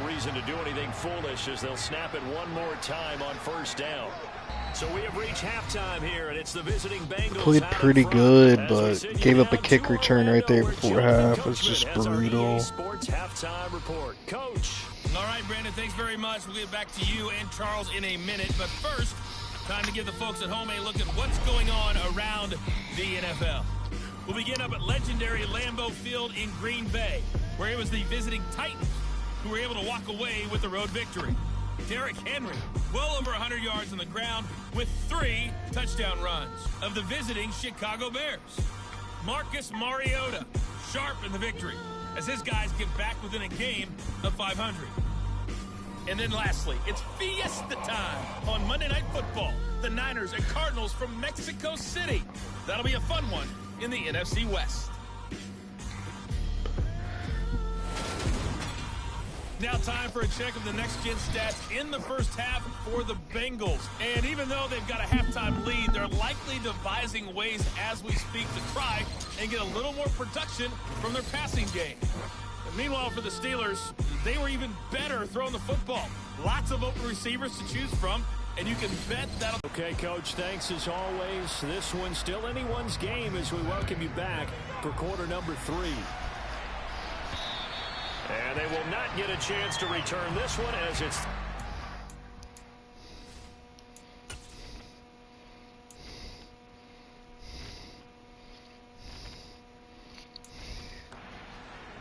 reason to do anything foolish as they'll snap it one more time on first down. So we have reached halftime here, and it's the visiting Bengals. Played pretty good, but gave up a kick return right there before half. It was just brutal. Sports halftime report. Coach. All right, Brandon, thanks very much. We'll get back to you and Charles in a minute. But first, time to give the folks at home a look at what's going on around the NFL. We'll begin up at legendary Lambeau Field in Green Bay, where it was the visiting Titans who were able to walk away with the road victory. Derrick Henry, well over 100 yards on the ground with 3 touchdown runs. Of the visiting Chicago Bears, Marcus Mariota, sharp in the victory, as his guys get back within a game of 500. And then lastly, it's fiesta time on Monday Night Football. The Niners and Cardinals from Mexico City. That'll be a fun one in the NFC West. Now time for a check of the next-gen stats in the first half for the Bengals. And even though they've got a halftime lead, they're likely devising ways as we speak to try and get a little more production from their passing game. And meanwhile, for the Steelers, they were even better throwing the football. Lots of open receivers to choose from, and you can bet that'll... Okay, Coach, thanks as always. This one's still anyone's game as we welcome you back for quarter number 3. And they will not get a chance to return this one as it's...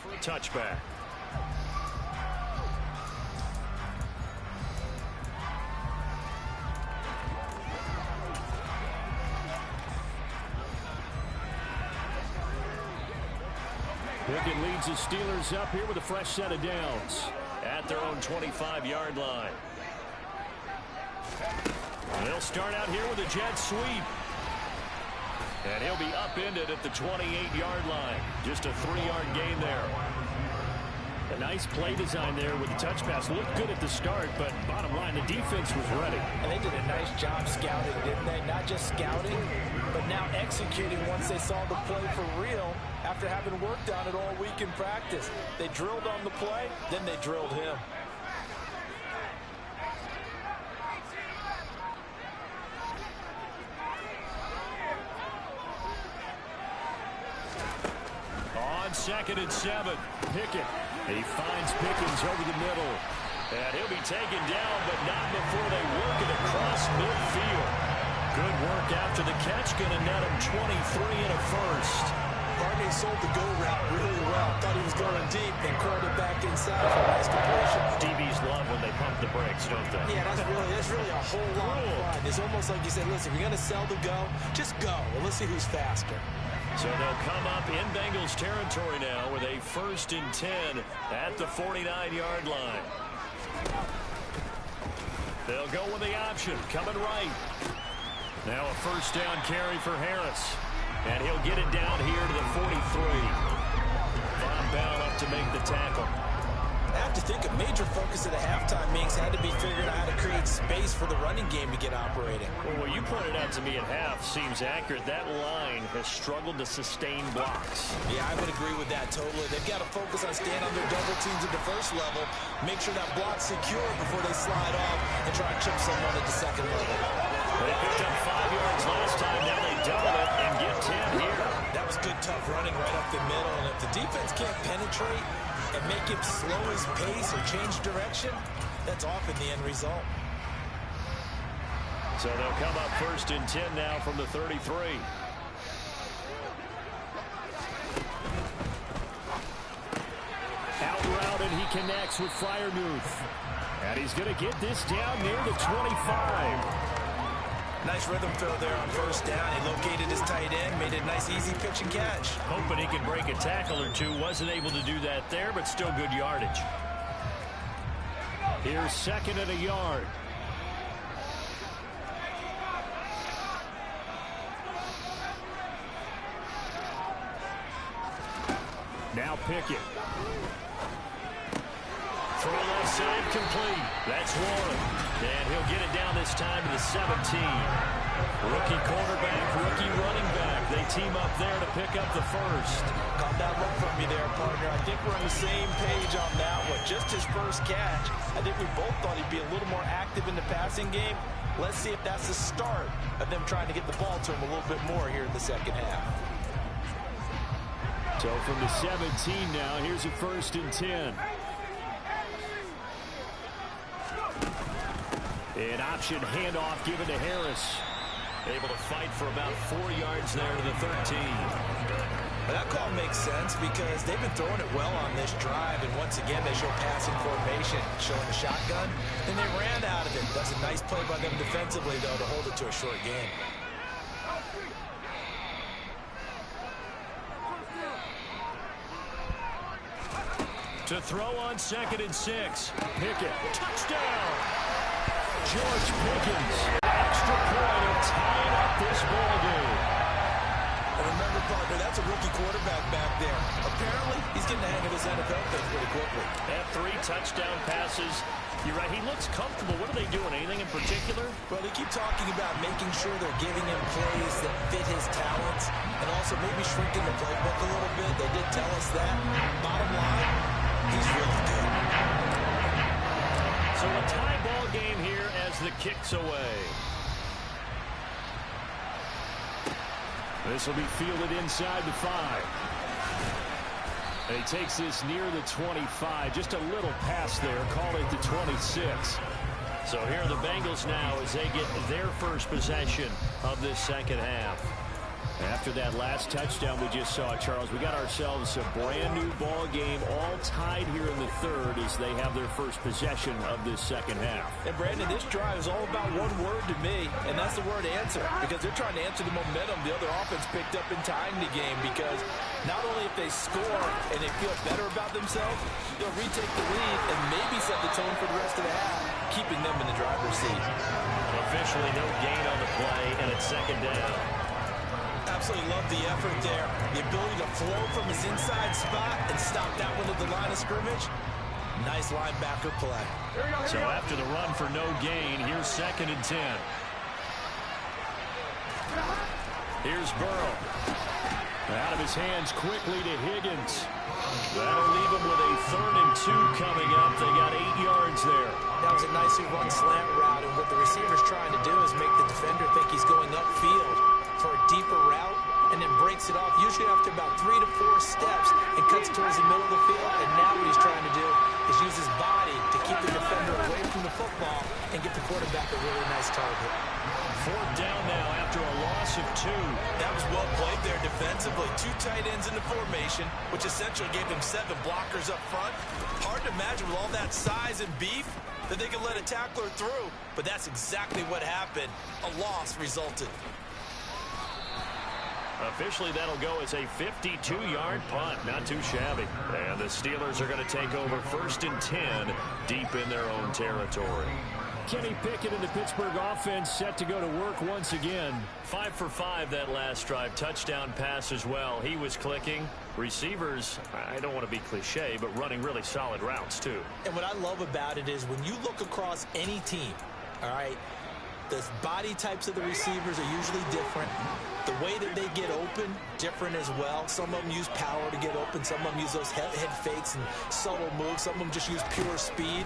for a touchback. Pickett leads the Steelers up here with a fresh set of downs at their own 25-yard line. They'll start out here with a jet sweep. And he'll be upended at the 28-yard line. Just a 3-yard gain there. A nice play design there with the touch pass. Looked good at the start, but bottom line, the defense was ready. And they did a nice job scouting, didn't they? Not just scouting, but now executing once they saw the play for real after having worked on it all week in practice. They drilled on the play, then they drilled him. On 2nd and 7, Pickett. He finds Pickens over the middle. And he'll be taken down, but not before they work it across midfield. Good work after the catch. Going to net him 23 and a first. Barney sold the go route really well. Thought he was going deep, then curled it back inside for a nice completion. DBs love when they pump the brakes, don't they? Yeah, that's really a whole lot of fun. It's almost like you said, listen, if you're going to sell the go, just go. And let's see who's faster. So they'll come up in Bengals territory now with a 1st and 10 at the 49-yard line. They'll go with the option, coming right. Now a 1st down carry for Harris. And he'll get it down here to the 43. Von Bell up to make the tackle. I have to think a major focus of the halftime meetings had to be figuring out how to create space for the running game to get operating. Well, what you pointed out to me at half seems accurate. That line has struggled to sustain blocks. Yeah, I would agree with that totally. They've got to focus on staying on their double teams at the first level, make sure that block's secure before they slide off and try to chip someone at the second level. They picked up 5 yards last time. Now they double it and get 10 here. That was good, tough running right up the middle. And if the defense can't penetrate and make him slow his pace or change direction, that's often the end result. So they'll come up 1st and 10 now from the 33. Out route, and he connects with Freiermuth. And he's going to get this down near the 25. Nice rhythm throw there on 1st down. He located his tight end, made a nice easy pitch and catch. Hoping he could break a tackle or two. Wasn't able to do that there, but still good yardage. Here's 2nd and a yard. Now Pickett. throw left side complete. That's one. And he'll get it down this time to the 17. Rookie quarterback, rookie running back. They team up there to pick up the first. Caught that look from you there, partner. I think we're on the same page on that one. Just his first catch. I think we both thought he'd be a little more active in the passing game. Let's see if that's the start of them trying to get the ball to him a little bit more here in the second half. So from the 17 now, here's a 1st and 10. An option handoff given to Harris. Able to fight for about 4 yards there to the 13. That call makes sense because they've been throwing it well on this drive, and once again they show passing formation, showing a shotgun, and they ran out of it. That's a nice play by them defensively, though, to hold it to a short game. To throw on 2nd and 6. Pickett, touchdown! George Pickens, extra point of tying up this ball game. And remember, partner, that's a rookie quarterback back there. Apparently, he's getting the hang of this NFL thing pretty quickly. Had 3 touchdown passes. You're right, he looks comfortable. What are they doing? Anything in particular? Well, they keep talking about making sure they're giving him plays that fit his talents and also maybe shrinking the playbook a little bit. They did tell us that. Bottom line, he's really good. So a tie ball game here as the kick's away. This will be fielded inside the 5. And he takes this near the 25. Just a little pass there. Call it the 26. So here are the Bengals now as they get their first possession of this second half. After that last touchdown we just saw, Charles, we got ourselves a brand new ball game, all tied here in the 3rd as they have their first possession of this second half. And Brandon, this drive is all about one word to me, and that's the word answer, because they're trying to answer the momentum the other offense picked up in tying the game, because not only if they score and they feel better about themselves, they'll retake the lead and maybe set the tone for the rest of the half, keeping them in the driver's seat. Officially no gain on the play, and it's 2nd down. Absolutely love the effort there. The ability to flow from his inside spot and stop that one at the line of scrimmage. Nice linebacker play. So after the run for no gain, here's 2nd and 10. Here's Burrow. Out of his hands quickly to Higgins. That'll leave him with a 3rd and 2 coming up. They got 8 yards there. That was a nicely run slant route, and what the receiver's trying to do is make the defender think he's going upfield for a deeper route, and then breaks it off, usually after about 3 to 4 steps, and cuts towards the middle of the field. And now what he's trying to do is use his body to keep the defender away from the football and get the quarterback a really nice target. 4th down now after a loss of 2. That was well played there defensively. 2 tight ends in the formation, which essentially gave them 7 blockers up front. Hard to imagine with all that size and beef that they could let a tackler through, but that's exactly what happened. A loss resulted. Officially, that'll go as a 52-yard punt. Not too shabby. And the Steelers are going to take over 1st and 10 deep in their own territory. Kenny Pickett in the Pittsburgh offense set to go to work once again. 5 for 5 that last drive. Touchdown pass as well. He was clicking. Receivers, I don't want to be cliche, but running really solid routes too. And what I love about it is when you look across any team, all right, the body types of the receivers are usually different. The way that they get open, different as well. Some of them use power to get open. Some of them use those head fakes and subtle moves. Some of them just use pure speed.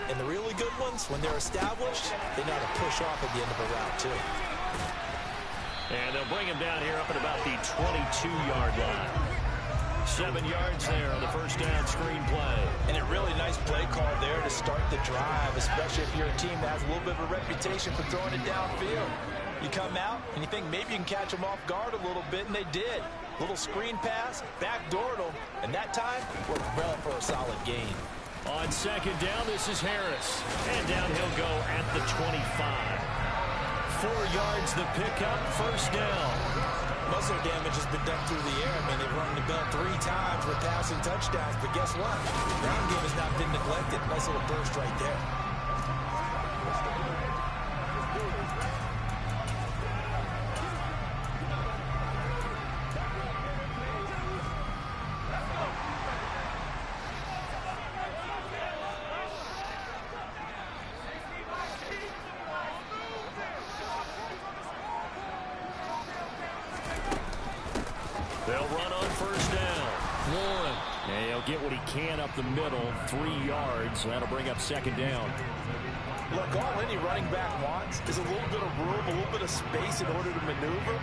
And the really good ones, when they're established, they know how to push off at the end of a route, too. And they'll bring him down here up at about the 22-yard line. 7 yards there on the first down screen play. And a really nice play call there to start the drive, especially if you're a team that has a little bit of a reputation for throwing it downfield. You come out and you think maybe you can catch them off guard a little bit, and they did. Little screen pass, backdoored them, and that time worked well for a solid gain. On 2nd down, this is Harris. And down he'll go at the 25. 4 yards the pickup, 1st down. Most of their damage has been done through the air. I mean, they've rung the bell 3 times with passing touchdowns, but guess what? The ground game has not been neglected. Nice little burst right there. He'll get what he can up the middle, 3 yards. That'll bring up second down. Look, all any running back wants is a little bit of room, a little bit of space in order to maneuver.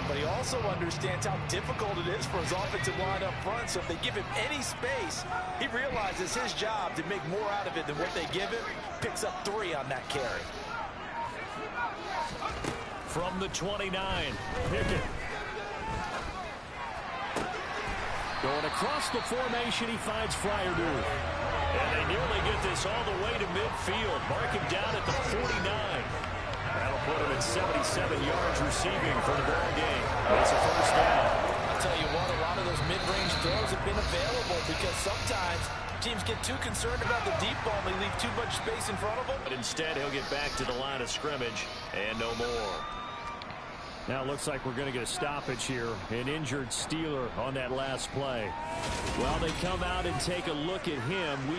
But he also understands how difficult it is for his offensive line up front. So if they give him any space, he realizes his job to make more out of it than what they give him. Picks up 3 on that carry. From the 29, Pickett. Going across the formation, he finds Fryermuth. And they nearly get this all the way to midfield. Mark him down at the 49. That'll put him at 77 yards receiving for the ball game. That's a first down. I'll tell you what, a lot of those mid-range throws have been available because sometimes teams get too concerned about the deep ball and they leave too much space in front of them. But instead, he'll get back to the line of scrimmage and no more. Now it looks like we're going to get a stoppage here. An injured Steeler on that last play. Well, they come out and take a look at him.